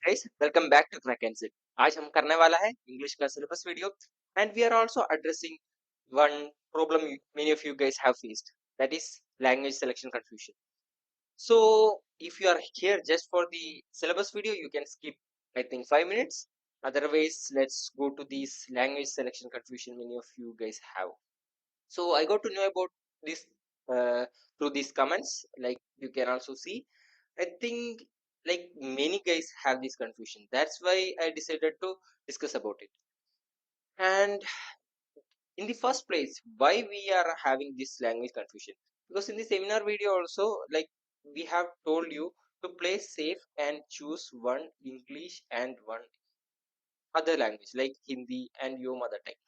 Guys welcome back to crack NCET. आज हम करने वाला है इंग्लिश का syllabus video and we are also addressing one problem many of you guys have faced, that is language selection confusion. So if you are here just for the syllabus video, you can skip I think 5 minutes. Otherwise, let's go to this language selection confusion many of you guys have. So I got to know about this through these comments, like you can also see. I think like many guys have this confusion. That's why I decided to discuss about it. And in the first place, why we are having this language confusion? Because in the seminar video also, like we have told you to play safe and choose one English and one other language like Hindi and your mother tongue.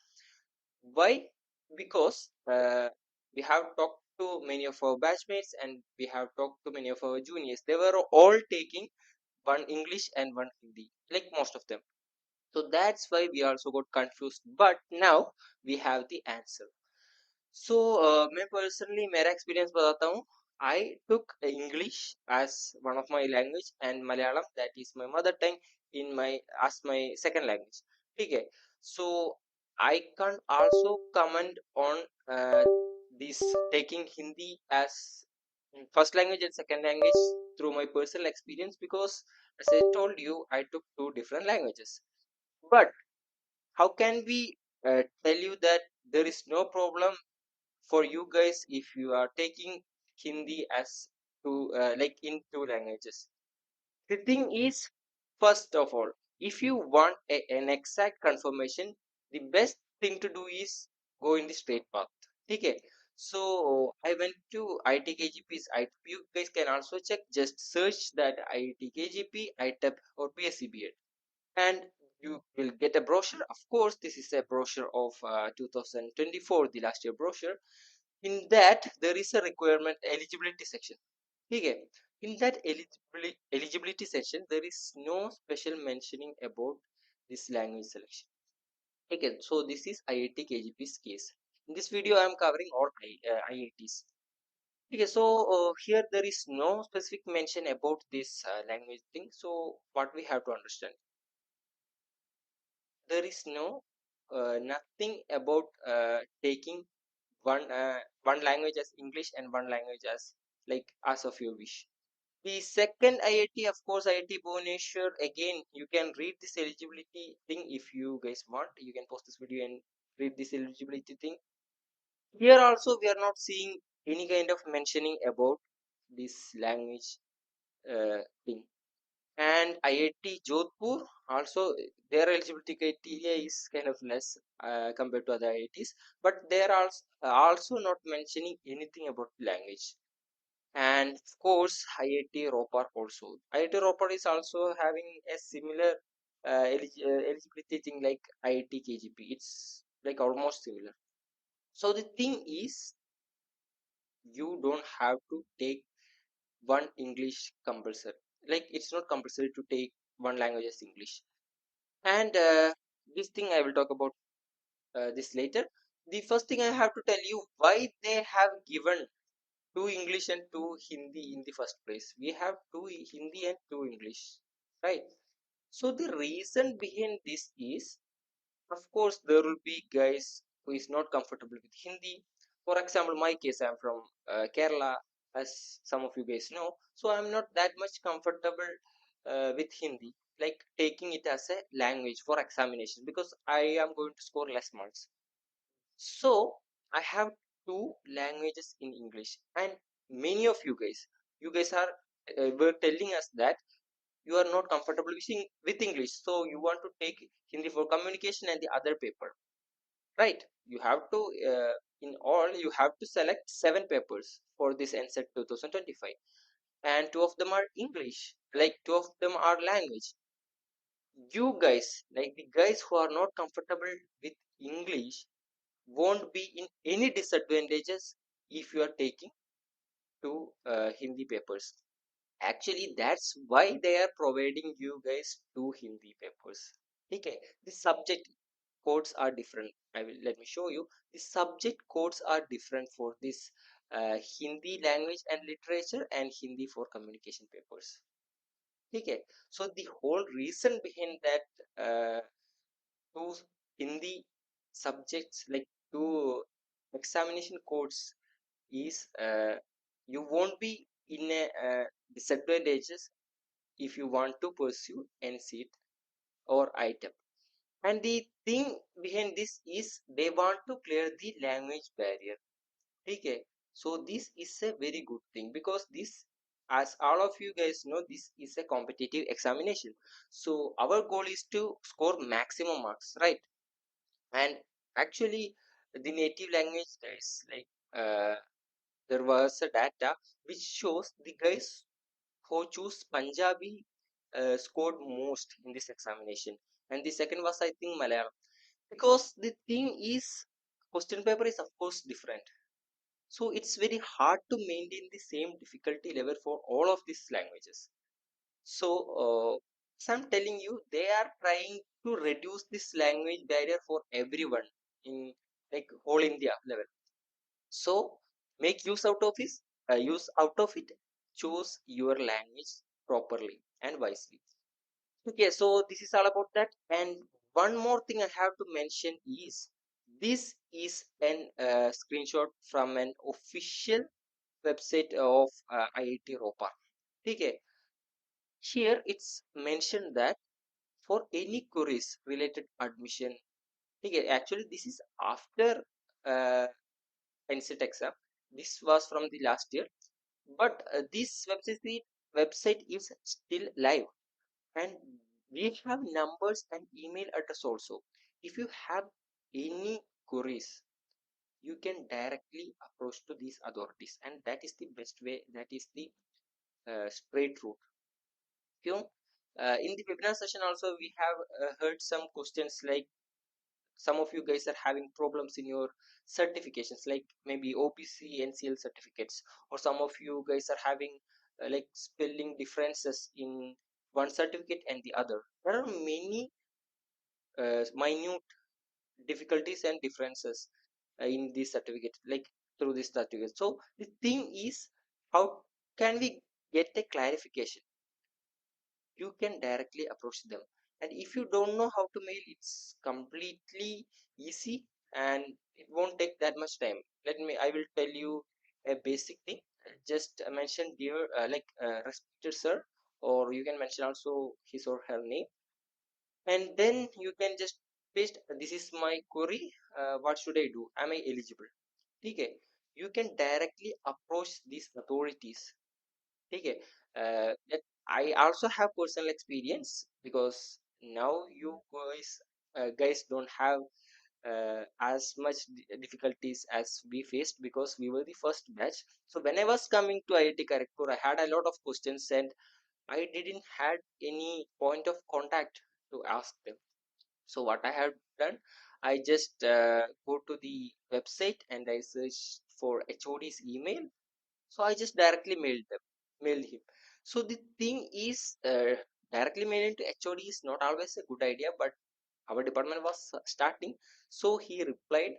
Why? Because we have talked to many of our batchmates and we have talked to many of our juniors. They were all taking one English and one Hindi, like most of them. So that's why we also got confused. But now we have the answer. So मैं personally मेरा experience बताता हूँ. I took English as one of my language and Malayalam, that is my mother tongue, in my as my second language. ठीक है. So I can also comment on this taking Hindi as first language and second language through my personal experience, because as I told you, I took two different languages. But how can we tell you that there is no problem for you guys if you are taking Hindi as like in two languages? The thing is, first of all, if you want an exact confirmation, the best thing to do is go in the straight path. Okay. So I went to ITKGP's ITEP. You guys can also check. Just search that ITKGP, ITEP, or PSCBA, and you will get a brochure. Of course, this is a brochure of 2024, the last year brochure. In that, there is a requirement eligibility section. Okay. In that eligibility section, there is no special mentioning about this language selection. Okay. So this is IIT KGP's case. In this video, I am covering all IITs. Okay. So here there is no specific mention about this language thing. So what we have to understand, there is no nothing about taking one language as English and one language as like as of your wish. The second IIT, of course, IIT Bhubaneswar. Again, you can read this eligibility thing if you guys want. You can pause this video and read this eligibility thing. Here also, we are not seeing any kind of mentioning about this language thing. And IIT Jodhpur also, their eligibility criteria is kind of less compared to other IITs, but they are also not mentioning anything about language. And of course, IIT Ropar also. IIT Ropar is also having a similar eligibility thing like IIT KGP. It's like almost similar. So the thing is, you don't have to take one English compulsory. Like it's not compulsory to take one language as English. And this thing I will talk about this later. The first thing I have to tell you why they have given two English and two Hindi in the first place. We have two Hindi and two English, right? So the reason behind this is, of course, there will be guys who is not comfortable with Hindi. For example, my case, I'm from Kerala, as some of you guys know. So I'm not that much comfortable with Hindi, like taking it as a language for examination, because I am going to score less marks. So I have two languages in English, and many of you guys are were telling us that you are not comfortable with English, so you want to take Hindi for communication and the other paper, right? You have to in all you have to select 7 papers for this NCET 2025, and two of them are English, like two of them are language. You guys, like the guys who are not comfortable with English, won't be in any disadvantages if you are taking two Hindi papers. Actually, that's why they are providing you guys two Hindi papers. Okay, the subject codes are different. Let me show you. The subject codes are different for this Hindi language and literature and Hindi for communication papers. Okay, so the whole reason behind that two Hindi subjects, like two examination codes, is you won't be in a disadvantages if you want to pursue NCET or ITEP. And the thing behind this is they want to clear the language barrier. Okay, so this is a very good thing because this, as all of you guys know, this is a competitive examination. So our goal is to score maximum marks, right? And actually, the native language guys, like there was a data which shows the guys who choose Punjabi scored most in this examination, and the second was, I think, Malayalam. Because the thing is, question paper is of course different, so it's very hard to maintain the same difficulty level for all of these languages. So so I'm telling you, they are trying to reduce this language barrier for everyone in like whole India level. So make use out of it, choose your language properly and wisely. Okay, so this is all about that. And one more thing I have to mention is this is an screenshot from an official website of IIT Ropa. Okay, here it's mentioned that for any queries related admission, okay, actually this is after uh, NCET exam. This was from the last year, but this website is still live, and we have numbers and email address also. If you have any queries, you can directly approach to these authorities, and that is the best way. That is the straight route. You in the webinar session also we have heard some questions like some of you guys are having problems in your certifications, like maybe OPC NCL certificates, or some of you guys are having like spelling differences in one certificate and the other. There are many minute difficulties and differences in this certificate, like through this certificate. So the thing is, how can we get a clarification? You can directly approach them, and if you don't know how to mail, it's completely easy and it won't take that much time. I will tell you a basic thing. Just mention dear respected sir, or you can mention also his or her name, and then you can just paste, this is my query, what should I do, am I eligible? Okay, you can directly approach these authorities. Okay, that I also have personal experience because now you guys don't have as much difficulties as we faced because we were the first batch. So when I was coming to IIT Kharagpur, I had a lot of questions and I didn't had any point of contact to ask them. So what I have done, I just go to the website and I search for HOD's email, so I just directly mailed him. So the thing is, directly mailing to HOD is not always a good idea, but our department was starting, so he replied,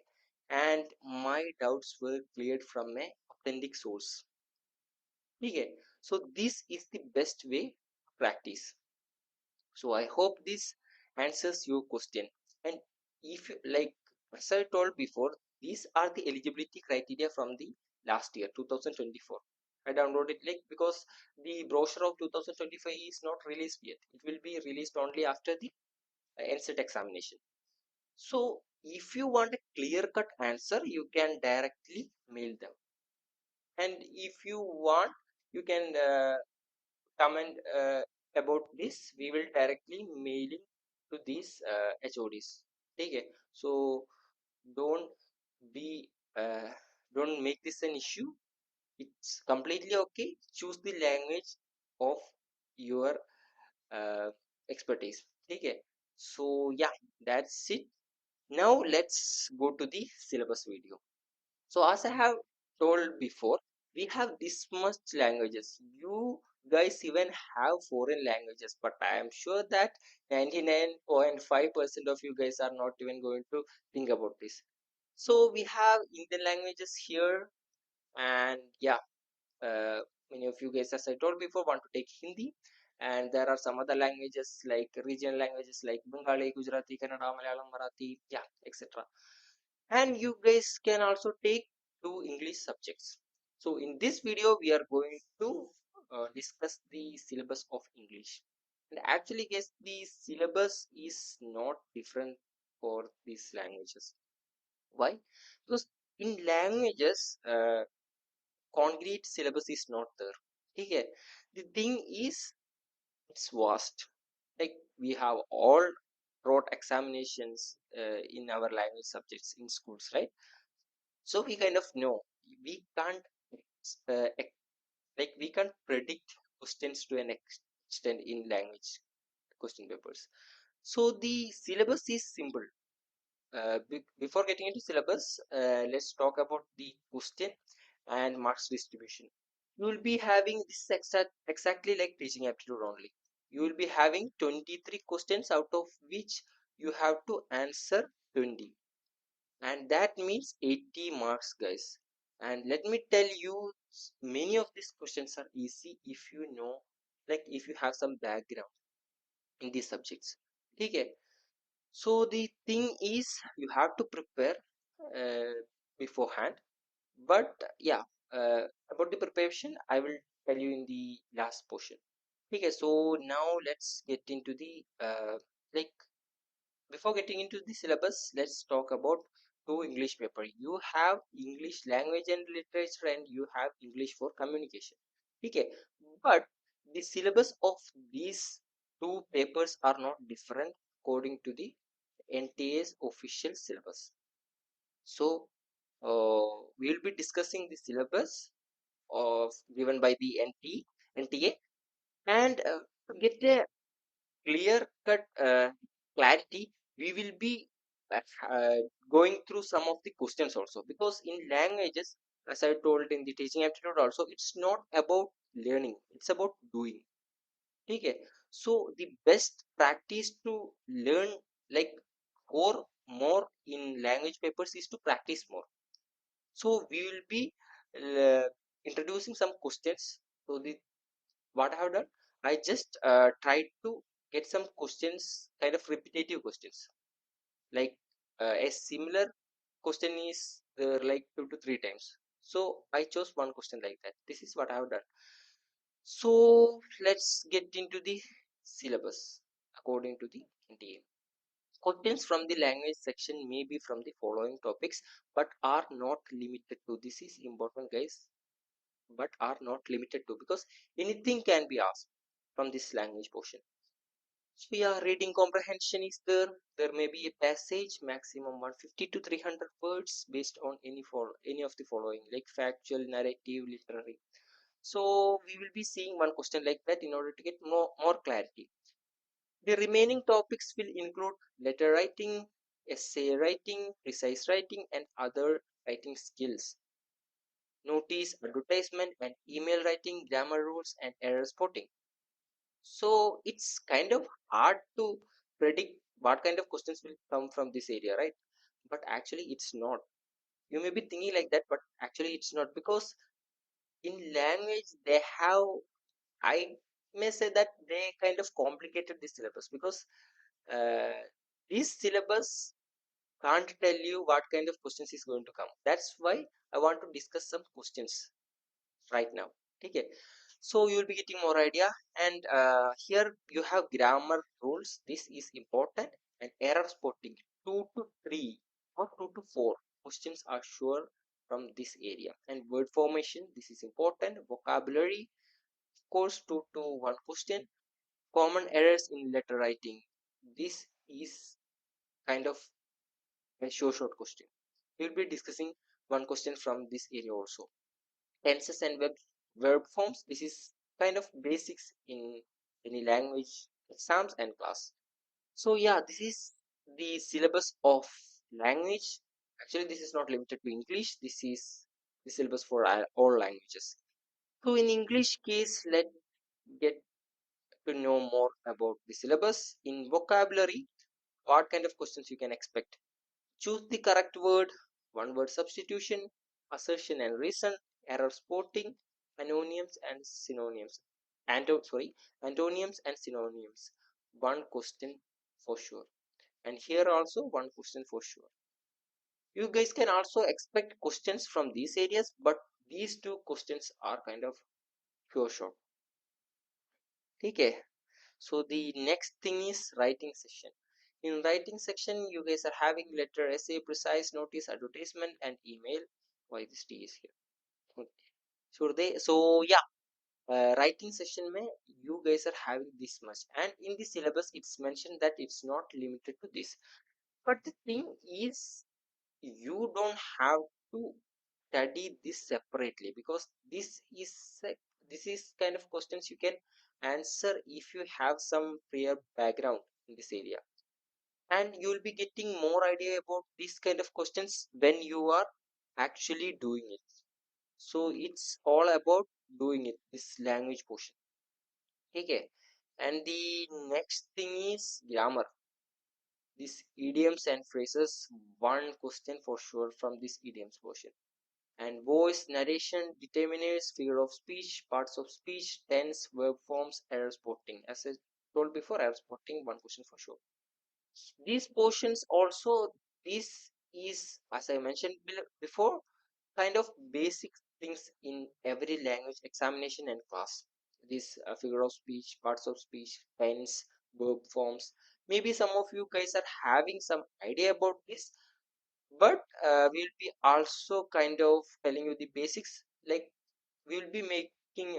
and my doubts were cleared from a authentic source. Okay, so this is the best way to practice. So I hope this answers your question. And if you like, as I told before, these are the eligibility criteria from the last year, 2024. I downloaded like because the brochure of 2025 is not released yet. It will be released only after the NCET examination. So if you want a clear-cut answer, you can directly mail them. And if you want, you can comment about this. We will directly mailing to these HODs. Okay, so don't be don't make this an issue. It's completely okay. Choose the language of your uh, expertise. Okay, so yeah, that's it. Now let's go to the syllabus video. So as I have told before, we have this much languages. You guys even have foreign languages, but I am sure that 99.5% of you guys are not even going to think about this. So we have Indian languages here, and yeah, uh, many of you guys, as I told before, want to take Hindi, and there are some other languages like regional languages like Bengali, Gujarati, Kannada, Malayalam, Marathi, yeah, etc. And you guys can also take two English subjects. So in this video we are going to discuss the syllabus of English. And actually guys, the syllabus is not different for these languages. Why? Because in languages concrete syllabus is not there. Okay, the thing is it's vast. Like we have all wrote examinations in our language subjects in schools, right? So we kind of know we can't uh, ex- like we can't predict questions to an extent in language question papers. So the syllabus is simple. Before getting into syllabus, let's talk about the question and marks distribution. You will be having this exactly like teaching aptitude only. You will be having 23 questions, out of which you have to answer 20, and that means 80 marks, guys. And let me tell you, many of these questions are easy if you know, like if you have some background in these subjects. Okay, so the thing is you have to prepare uh, beforehand. But yeah, about the preparation I will tell you in the last portion. Okay, so now let's get into the like before getting into the syllabus, let's talk about two English paper. You have English language and literature, and you have English for communication. Okay, but the syllabus of these two papers are not different according to the NTA's official syllabus. So we will be discussing the syllabus of given by the NTA, and to get a clear cut clarity, we will be uh, uh, going through some of the questions also, because in languages, as I told in the teaching aptitude also, it's not about learning, it's about doing. Okay, so the best practice to learn, like score more in language papers, is to practice more. So we will be uh, introducing some questions. So the what I have done, I just tried to get some questions, kind of repetitive questions, like a similar question is there like 2 to 3 times. So I chose one question like that. This is what I have done. So let's get into the syllabus according to the NTA. Questions from the language section may be from the following topics, but are not limited to. This is important, guys. But are not limited to, because anything can be asked from this language portion. So yeah, reading comprehension is there. There may be a passage maximum 150 to 300 words based on any of the following, like factual, narrative, literary. So we will be seeing one question like that in order to get more clarity. The remaining topics will include letter writing, essay writing, precise writing, and other writing skills. Notice, advertisement, and email writing, grammar rules, and error spotting. So it's kind of hard to predict what kind of questions will come from this area, right? But actually, it's not. You may be thinking like that, but actually, it's not, because in language they have, I may say that they kind of complicated this syllabus, because uh, this syllabus can't tell you what kind of questions is going to come. That's why I want to discuss some questions right now. Okay, so you will be getting more idea. And here you have grammar rules, this is important, and error spotting. 2 to 3 or 2 to 4 questions are sure from this area. And word formation, this is important. Vocabulary, of course, 2 to 1 question. Common errors in letter writing, this is kind of a short question. We will be discussing one question from this area also. Tenses and verb forms, this is kind of basics in any language exams and class. So yeah, this is the syllabus of language. Actually, this is not limited to English, this is the syllabus for all languages. So in English case, let's get to know more about the syllabus. In vocabulary, what kind of questions you can expect? Choose the correct word, one word substitution, assertion and reason, error spotting, synonyms and synonyms. Antonyms and synonyms. One question for sure. And here also one question for sure. You guys can also expect questions from these areas, but these two questions are kind of pure short. Okay. So the next thing is writing section. In writing section, you guys are having letter, essay, precise, notice, advertisement, and email. Why this T is here? Okay. So yeah, writing session mein you guys are having this much, and in the syllabus it's mentioned that it's not limited to this. But the thing is, you don't have to study this separately, because this is kind of questions you can answer if you have some prior background in this area, and you'll be getting more idea about this kind of questions when you are actually doing it. So it's all about doing it, this language portion. Okay. And the next thing is grammar. These idioms and phrases, one question for sure from this idioms portion. And voice, narration, determiners, figure of speech, parts of speech, tense, verb forms, error spotting. As I told before, error spotting, one question for sure. These portions also, this is, as I mentioned before, kind of basic things in every language examination and class. This figure of speech, parts of speech, tense, verb forms. Maybe some of you guys are having some idea about this, but we'll be also kind of telling you the basics. Like, we'll be making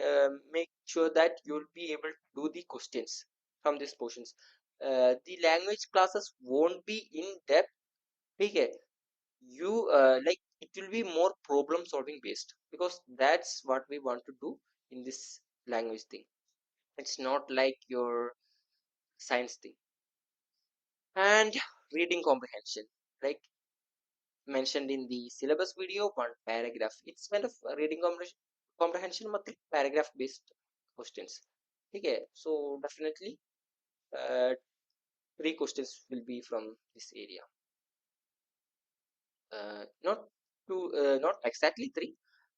make sure that you'll be able to do the questions from these portions. The language classes won't be in depth. Okay, you like it will be more problem solving based, because that's what we want to do in this language thing. It's not like your science thing. And reading comprehension, like mentioned in the syllabus video, one paragraph. It's kind of a reading comprehension matlab paragraph based questions. Okay, so definitely three questions will be from this area. Not exactly three,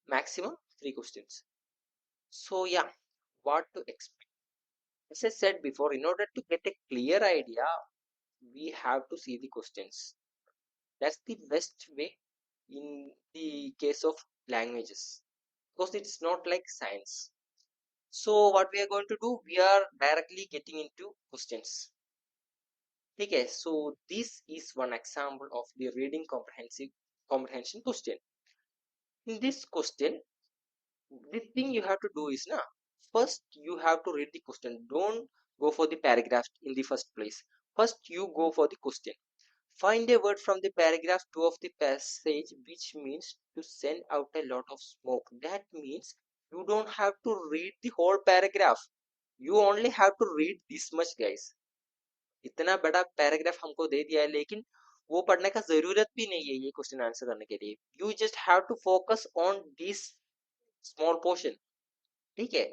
maximum three questions. So yeah, what to expect? As I said before, in order to get a clear idea, we have to see the questions. That's the best way in the case of languages, because it's not like science. So what we are going to do, we are directly getting into questions. Okay, so this is one example of the reading comprehension question. In this question, the thing you have to do is now, first you have to read the question. Don't go for the paragraph in the first place. First you go for the question. Find a word from the paragraph 2 of the passage which means to send out a lot of smoke. That means you don't have to read the whole paragraph. You only have to read this much, guys. इतना बड़ा paragraph हमको दे दिया है, लेकिन वो पढ़ने का जरूरत भी नहीं है ये क्वेश्चन आंसर करने के लिए. You just have to focus on this small portion. ठीक है.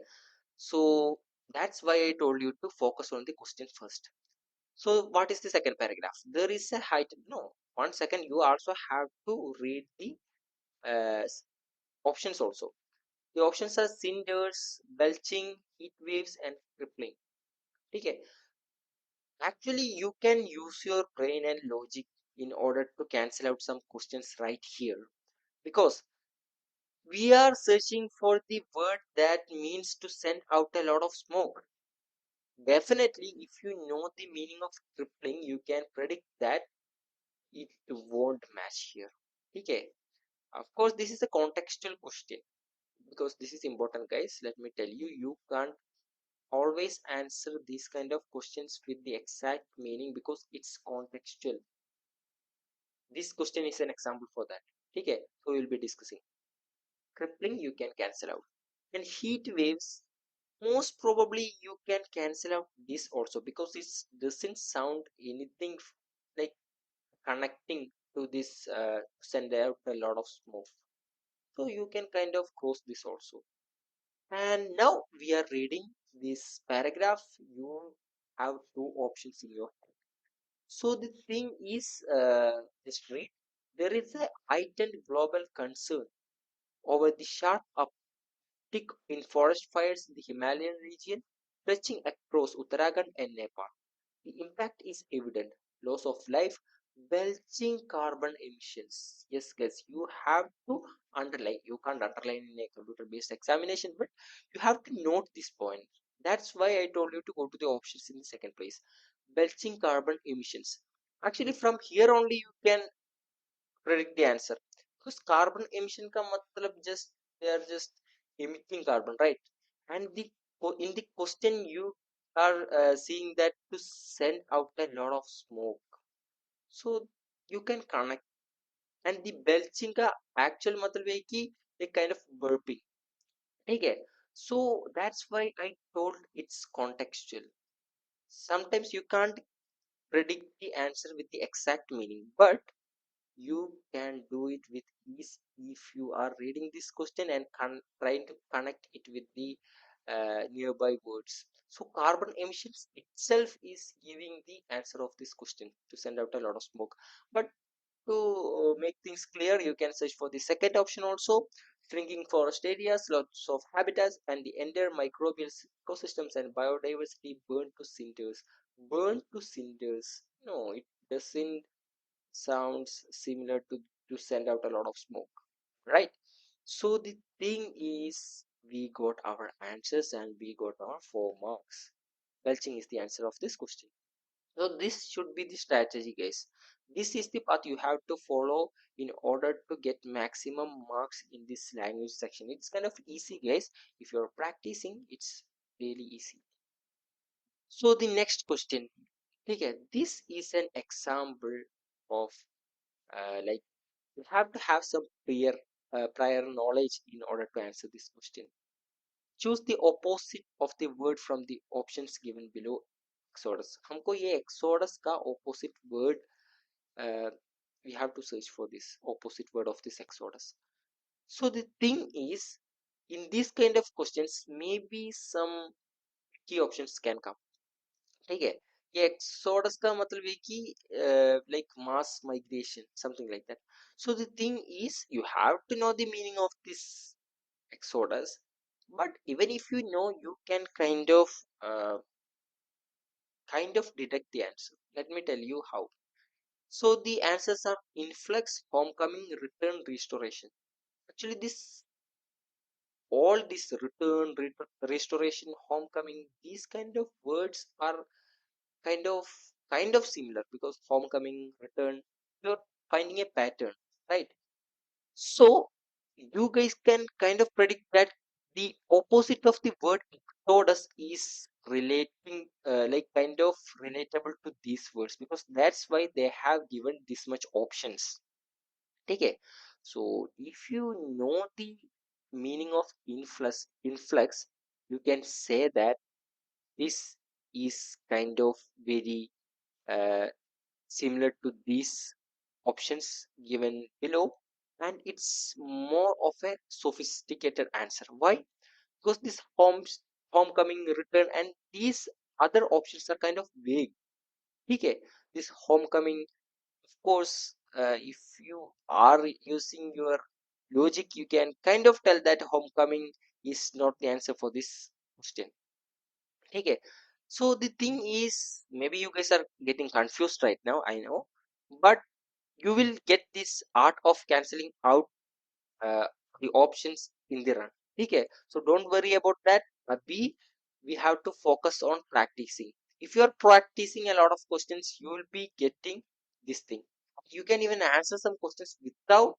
So that's why I told you to focus on the question first. So what is the second paragraph? There is a height. No, 1 second. You also have to read the uh, options also. The options are cinders, belching, heat waves, and crippling. Okay. Actually, you can use your brain and logic in order to cancel out some questions right here, because we are searching for the word that means to send out a lot of smoke. Definitely, if you know the meaning of crippling, you can predict that it won't match here. Okay. Of course, this is a contextual question, because this is important, guys. Let me tell you, you can't always answer these kind of questions with the exact meaning, because it's contextual. This question is an example for that. Okay. So we'll be discussing. Crippling, you can cancel out. And heat waves, most probably you can cancel out this also, because it doesn't sound anything like connecting to this send out a lot of smoke. So you can kind of close this also. And now we are reading this paragraph. You have two options in your hand. So the thing is, just read. There is a heightened global concern over the sharp Arctic in forest fires in the Himalayan region, stretching across Uttarakhand and Nepal. The impact is evident. Loss of life, belching carbon emissions. Yes, guys, you have to underline. You can't underline in a computer-based examination, but you have to note this point. That's why I told you to go to the options in the second place. Belching carbon emissions. Actually, from here only you can predict the answer. Because carbon emission ka matlab just they are just emitting carbon, right? And in the question you are seeing that to send out a lot of smoke. So you can connect. And the belching का actual मतलब है कि a kind of burping. Okay. So that's why I told it's contextual. Sometimes you can't predict the answer with the exact meaning, but you can do it with ease if you are reading this question and trying to connect it with the nearby words. So carbon emissions itself is giving the answer of this question to send out a lot of smoke. But to make things clear, you can search for the second option also. Shrinking forest areas, lots of habitats, and the entire microbial ecosystems and biodiversity burned to cinders. Burned to cinders. No, it doesn't sounds similar to send out a lot of smoke, right? So the thing is, we got our answers and we got our 4 marks. Belching is the answer of this question. So this should be the strategy, guys. This is the path you have to follow in order to get maximum marks in this language section. It's kind of easy, guys. If you're practicing, it's really easy. So the next question, okay, this is an example of like you have to have some prior knowledge in order to answer this question. Choose the opposite of the word from the options given below. Exodus. हमको ये exodus का opposite word we have to search for this opposite word of this exodus. So the thing is, in this kind of questions, maybe some key options can come. ठीक है ये exodus का मतलब है कि like mass migration something like that. So the thing is you have to know the meaning of this exodus, but even if you know, you can kind of detect the answer. Let me tell you how. So the answers are influx, homecoming, return, restoration. Actually this all this return, restoration, homecoming, these kind of words are kind of kind of similar because homecoming, return, you're finding a pattern, right? So you guys can kind of predict that the opposite of the word exodus is relating like kind of relatable to these words because that's why they have given this much options. Okay, so if you know the meaning of influx, you can say that this is kind of very uh, similar to these options given below, and it's more of a sophisticated answer. Why? Because this homecoming, return, and these other options are kind of vague. Okay, this homecoming, of course, if you are using your logic, you can kind of tell that homecoming is not the answer for this question. Okay, so the thing is, maybe you guys are getting confused right now, I know, but you will get this art of cancelling out uh, the options in the run. Okay, so don't worry about that. B, we have to focus on practicing. If you are practicing a lot of questions, you will be getting this thing. You can even answer some questions without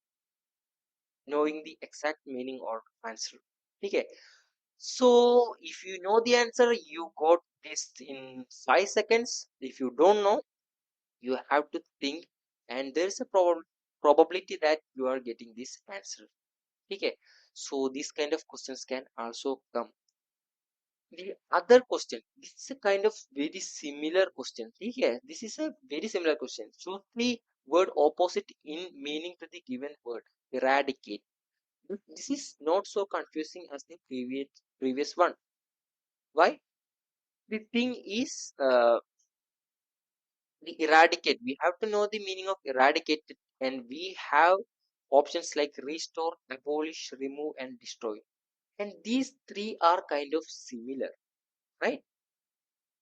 knowing the exact meaning or answer. Okay, so if you know the answer, you got this in 5 seconds. If you don't know, you have to think, and there's a probability that you are getting this answer. Okay, so these kind of questions can also come. The other question, this is a kind of very similar question. Okay, this is a very similar question. Choose the word opposite in meaning to the given word. Eradicate. This is not so confusing as the previous one. Why? The thing is, the eradicate. We have to know the meaning of eradicate, and we have options like restore, abolish, remove, and destroy. And these three are kind of similar, right?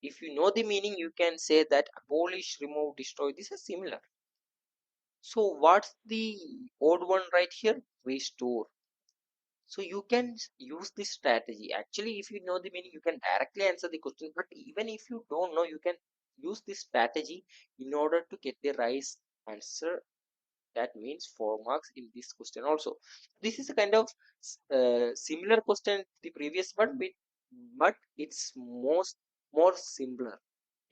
If you know the meaning, you can say that abolish, remove, destroy. These are similar. So what's the odd one right here? Restore. So you can use this strategy. Actually, if you know the meaning, you can directly answer the question. But even if you don't know, you can use this strategy in order to get the right answer. That means 4 marks in this question also. This is a kind of similar question to the previous one, but it's more simpler.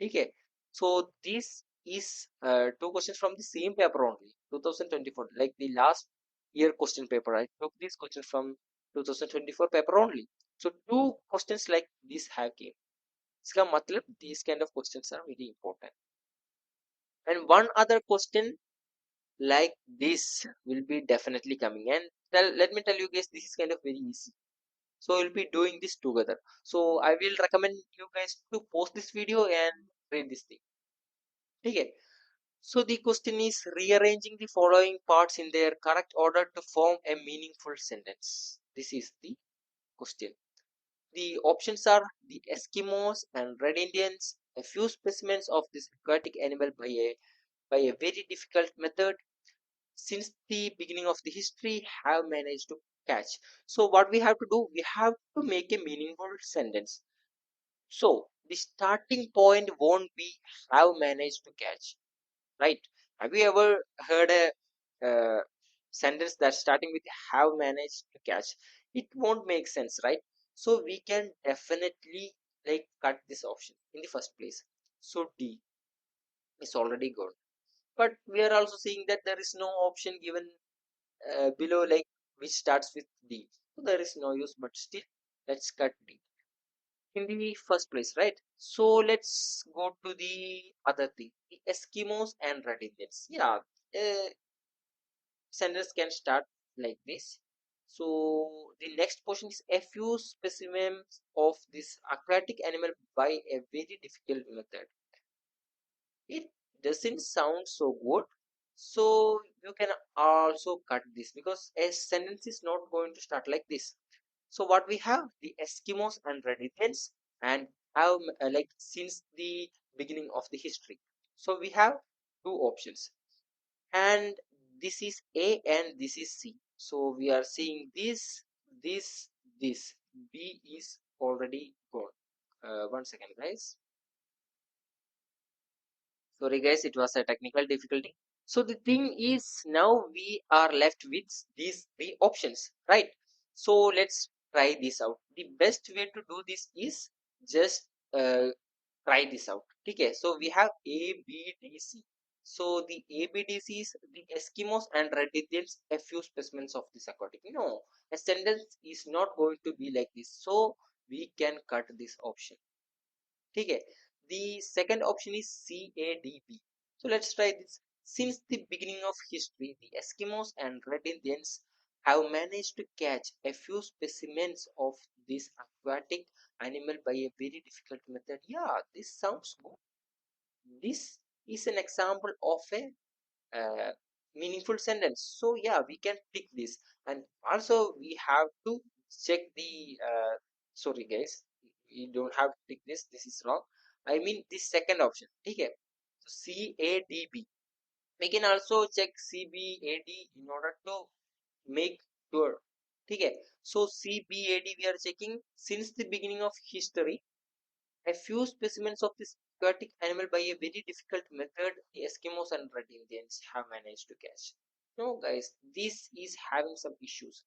Okay, so this is two questions from the same paper only, 2024, like the last year question paper. I took this question from 2024 paper only. So two questions like this have came. इसका मतलब these kind of questions are very important. And one other question like this will be definitely coming. And let me tell you guys, this is kind of very easy. So we'll be doing this together. So I will recommend you guys to post this video and read this thing. Okay. So the question is rearranging the following parts in their correct order to form a meaningful sentence. This is the question. The options are the Eskimos and Red Indians, a few specimens of this aquatic animal by a very difficult method since the beginning of the history have managed to catch. So what we have to do, we have to make a meaningful sentence. So the starting point won't be have managed to catch, right? Have you ever heard a sentence that's starting with have managed to catch? It won't make sense, right? So we can definitely like cut this option in the first place. So D is already gone. But we are also seeing that there is no option given below like which starts with D. So there is no use, but still let's cut D in the first place, right? So let's go to the other thing, the Eskimos and Red Indians. Yeah, sentence can start like this. So the next question is a few specimens of this aquatic animal by a very difficult method. It doesn't sound so good. So you can also cut this because a sentence is not going to start like this. So what we have, the Eskimos and Red Indians, and have like since the beginning of the history. So we have two options, and this is A and this is C. So we are seeing this. B is already gone. 1 second, guys. Sorry guys, it was a technical difficulty. So the thing is now we are left with these three options, right? So let's try this out. The best way to do this is just try this out. Okay, so we have A, B, D, C. So the A, B, D, C is the Eskimos and Red Indians, a few specimens of this aquatic. No, a sentence is not going to be like this. So we can cut this option. Okay, the second option is CADB. So let's try this. Since the beginning of history, the Eskimos and Red Indians have managed to catch a few specimens of this aquatic animal by a very difficult method. Yeah, this sounds good. This is an example of a uh, meaningful sentence. So yeah, we can pick this, and also we have to check the sorry guys, we don't have to pick this. This is wrong. I mean this second option. Okay, so CADB. We can also check CBAD in order to make sure. Okay, so CBAD we are checking since the beginning of history. A few specimens of this aquatic animal by a very difficult method the Eskimos and Red Indians have managed to catch. No, guys, this is having some issues.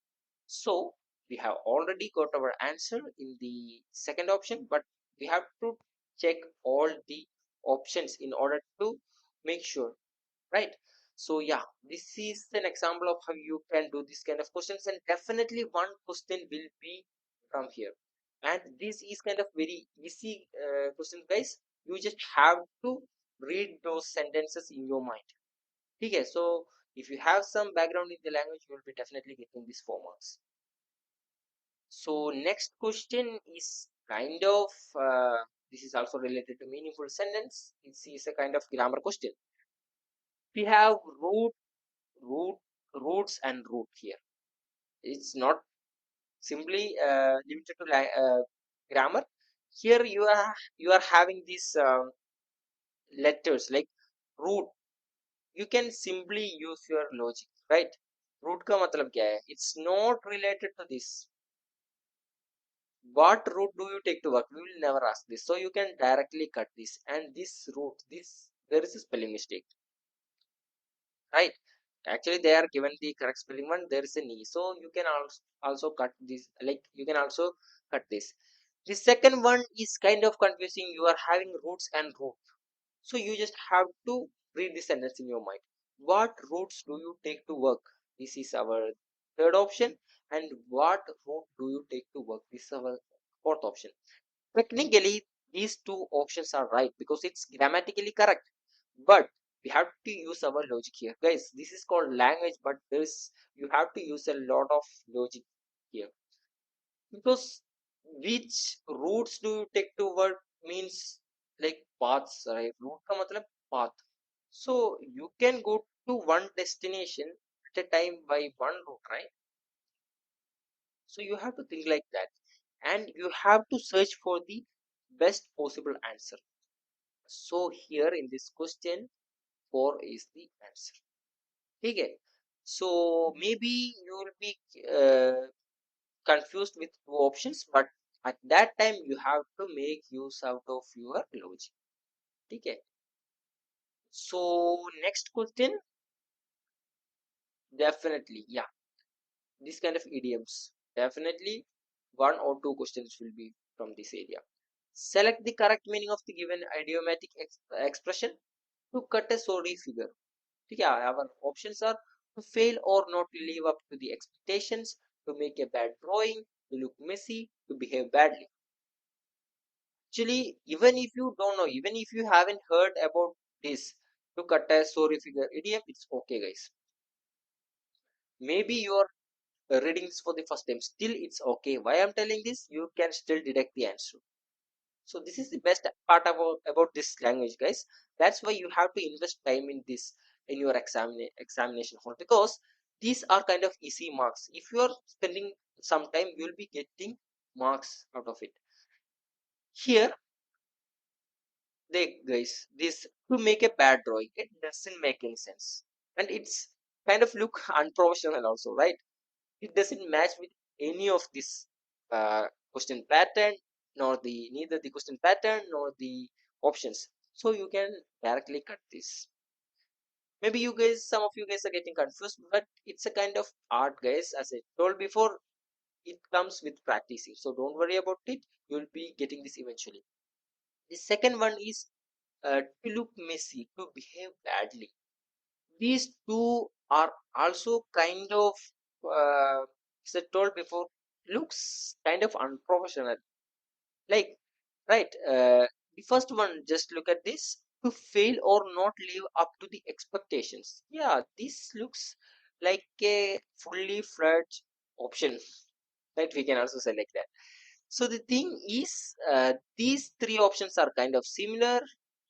So, we have already got our answer in the second option, but we have to check all the options in order to make sure, right? So, yeah, this is an example of how you can do this kind of questions, and definitely one question will be from here. And this is kind of very easy question, guys. You just have to read those sentences in your mind. Okay, so if you have some background in the language, you will be definitely getting these 4 marks. So next question is kind of this is also related to meaningful sentence. It is a kind of grammar question. We have root, roots, and root here. It's not simply limited to grammar. Here you are having these letters like root. You can simply use your logic, right? Root का मतलब क्या है? It's not related to this. What root do you take to work? We will never ask this. So you can directly cut this, and this root, this, there is a spelling mistake, right? Actually they are given the correct spelling one, there is a knee, so you can also cut this, like you can also cut this. The second one is kind of confusing. You are having roots and root, so you just have to read this sentence in your mind. What roots do you take to work? This is our third option. And what root do you take to work? This is our fourth option. Technically these two options are right because it's grammatically correct, but we have to use our logic here, guys. This is called language, but this you have to use a lot of logic here, because which routes do you take to work means like paths, right? Route ka matlab path. So you can go to one destination at a time by one route, right? So you have to think like that, and you have to search for the best possible answer. So here in this question 4 is the answer. Okay, so maybe you will be confused with two options, but at that time you have to make use out of your logic. Okay, so next question, definitely, yeah, this kind of idioms, definitely one or two questions will be from this area. Select the correct meaning of the given idiomatic expression to cut a sorry figure. Yeah, our options are to fail or not to live up to the expectations, to make a bad drawing, to look messy, to behave badly. Actually, even if you don't know, even if you haven't heard about this, to cut a sorry figure idiom, it's okay, guys. Maybe you are reading this for the first time, still it's okay. Why I'm telling this? You can still detect the answer. So this is the best part about this language, guys. That's why you have to invest time in this in your examination hall, because these are kind of easy marks. If you are spending some time, you'll be getting marks out of it. Here, they guys, this to make a bad drawing, it doesn't make any sense, and it's kind of look unprofessional also, right? It doesn't match with any of this question pattern, nor the neither the question pattern nor the options. So you can directly cut this. Maybe you guys, some of you guys are getting confused, but it's a kind of art, guys. As I told before, it comes with practicing, so don't worry about it. You'll be getting this eventually. The second one is to look messy, to behave badly. These two are also kind of, as I told before, looks kind of unprofessional. Like, right? The first one, just look at this. To fail or not live up to the expectations. Yeah, this looks like a fully fledged option. Right? We can also select that. So the thing is, these three options are kind of similar.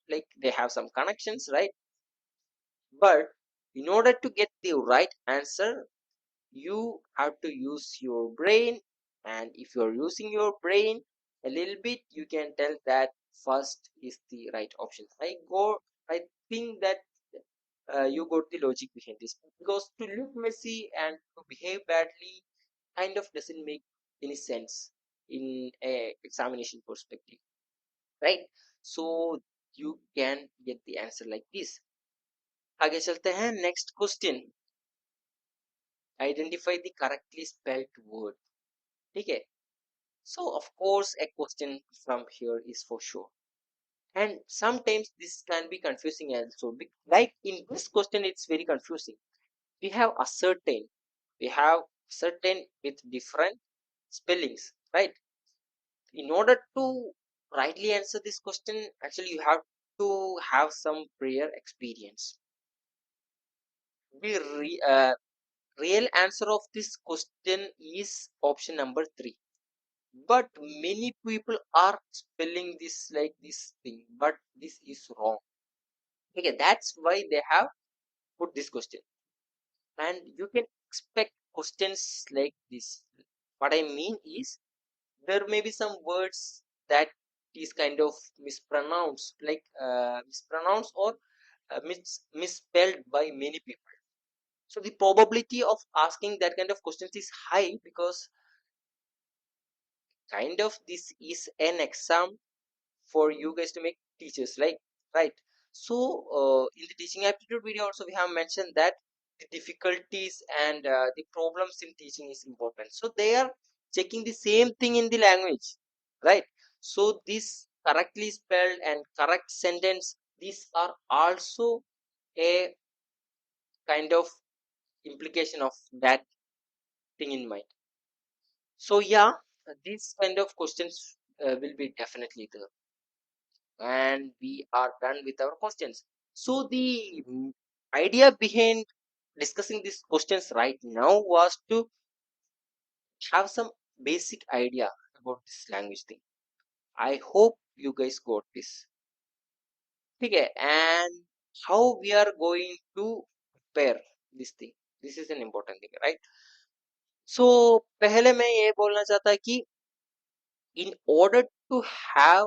Like they have some connections, right? But in order to get the right answer, you have to use your brain. And if you're using your brain a little bit, you can tell that first is the right option. I think that you got the logic behind this, because to look messy and to behave badly kind of doesn't make any sense in a examination perspective, right? So you can get the answer like this. आगे चलते हैं next question. Identify the correctly spelled word. ठीक है. So of course a question from here is for sure, and sometimes this can be confusing also. Like in this question it's very confusing. We have ascertain, we have certain with different spellings, right? In order to rightly answer this question, actually you have to have some prior experience. The real answer of this question is option number 3, but many people are spelling this like this thing, but this is wrong. Okay, that's why they have put this question, and you can expect questions like this What I mean is, there may be some words that is kind of mispronounced, like mispronounced or misspelled by many people. So the probability of asking that kind of questions is high, because kind of this is an exam for you guys to make teachers, like, right? So in the teaching aptitude video also we have mentioned that the difficulties and the problems in teaching is important, so they are checking the same thing in the language, right? So this correctly spelled and correct sentence, these are also a kind of implication of that thing in mind. So yeah, these kind of questions will be definitely there, and we are done with our questions. So the idea behind discussing these questions right now was to have some basic idea about this language thing. I hope you guys got this. Okay, and how we are going to prepare this thing. This is an important thing, right? So पहले मैं ये बोलना चाहता कि in order to have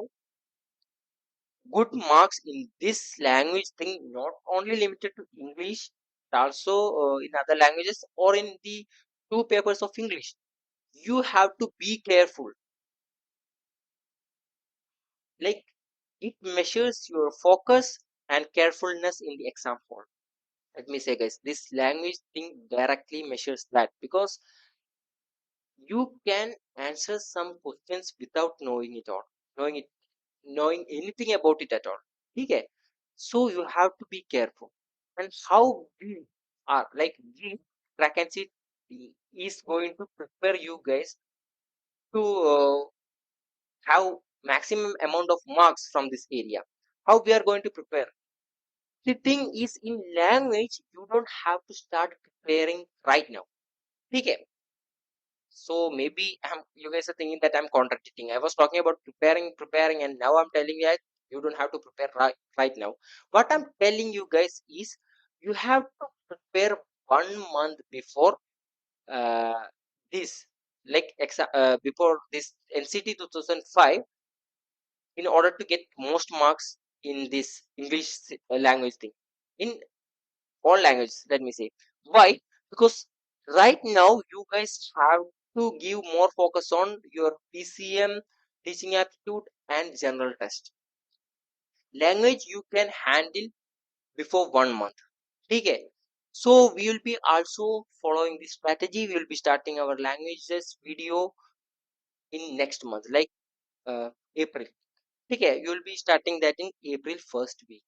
good marks in this language thing, not only limited to English, but also in other languages or in the two papers of English, you have to be careful. Like, it measures your focus and carefulness in the exam hall. Let me say, guys, this language thing directly measures that, because you can answer some questions without knowing it all, knowing it, knowing anything about it at all. Okay, so you have to be careful. And how we are, like, we track and see is going to prepare you guys to have maximum amount of marks from this area. How we are going to prepare? The thing is, in language, you don't have to start preparing right now. Okay, so maybe you guys are thinking that I'm contradicting. I was talking about preparing, and now I'm telling you that you don't have to prepare right now. What I'm telling you guys is, you have to prepare 1 month before uh, this, like before this NCT 2005, in order to get most marks in this English language thing. In all languages, let me say. Why? Because right now you guys have to give more focus on your PCM, teaching aptitude, and general test. Language you can handle before 1 month. Okay. So we will be also following this strategy. We will be starting our languages video in next month, like April. Okay, you will be starting that in April first week.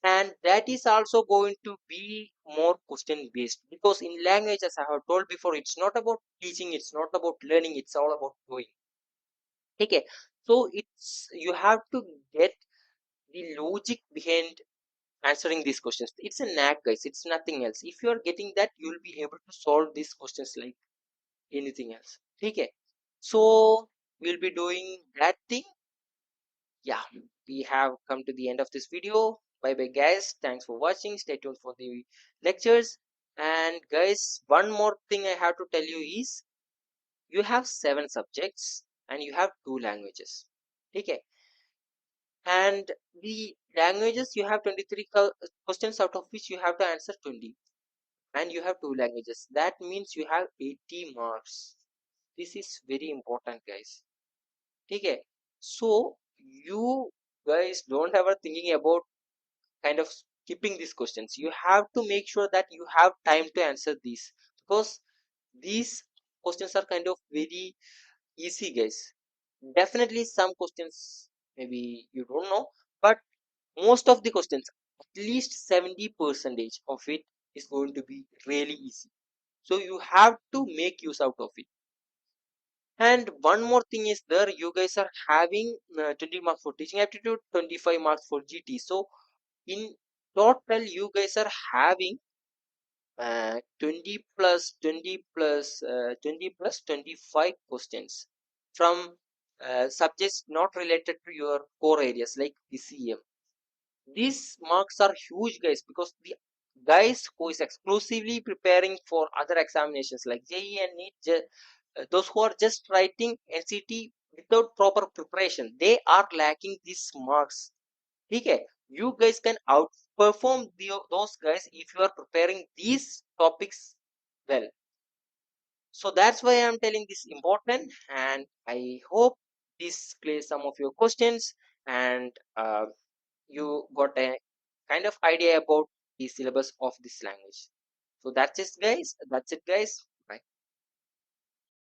And that is also going to be more question based, because in language, as I have told before, it's not about teaching, it's not about learning, it's all about doing. Okay, so it's, you have to get the logic behind answering these questions. It's a knack, guys, it's nothing else. If you are getting that, you will be able to solve these questions like anything else. Okay, so we'll be doing that thing. Yeah, we have come to the end of this video. Bye bye, guys, thanks for watching, stay tuned for the lectures. And guys, one more thing I have to tell you is, you have 7 subjects and you have 2 languages. Okay, and the languages, you have 23 questions, out of which you have to answer 20, and you have 2 languages, that means you have 80 marks. This is very important, guys. Okay, so you guys don't ever thinking about kind of skipping these questions. You have to make sure that you have time to answer these, because these questions are kind of very easy, guys. Definitely some questions maybe you don't know, but most of the questions, at least 70 percentage of it, is going to be really easy. So you have to make use out of it. And one more thing is there, you guys are having 20 marks for teaching aptitude, 25 marks for GT. So in total, you guys are having 20 plus 20 plus 20 plus 25 questions from subjects not related to your core areas like PCM. These marks are huge, guys, because the guys who is exclusively preparing for other examinations like JEE and NEET, those who are just writing NCT without proper preparation, they are lacking these marks. Okay, you guys can outperform those guys if you are preparing these topics well. So that's why I'm telling this important, and I hope this clears some of your questions, and you got a kind of idea about the syllabus of this language. So that's it, guys.